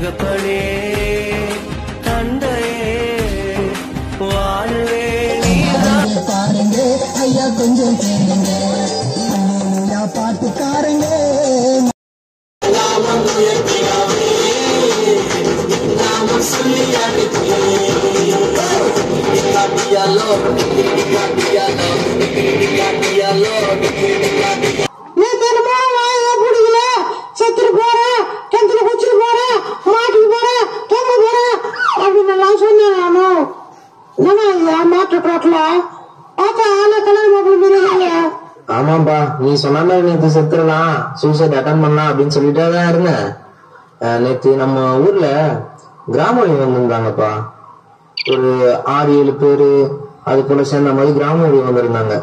தகப்பனே தந்தையே வாழ்வே நீதான் பாருங்க ஐயா கொஞ்சம் கேளுங்க பாட்டுக்காரங்க செத்துட்டு போறேன் கிணத்துல குச்சிட்டு போறேன் மாட்டிட்டு போறேன் தொங்க போறேன் அப்படின்னு எல்லாம் சொன்னேன் நானும் மாட்டு ரோட்ல பார்த்தா ஆளை கல்யாணம் மாப்பிள்ள. ஆமாப்பா, நீ சொன்ன மாதிரி நேற்று செத்துடலாம், சூசைட் அட்டன் பண்ணலாம் அப்படின்னு சொல்லிட்டே தான் இருந்தேன். நேற்று நம்ம ஊர்ல கிராம வழி வந்திருந்தாங்கப்பா. ஒரு 6-7 பேரு அது போல சேர்ந்த மாதிரி கிராம வழி வந்திருந்தாங்க.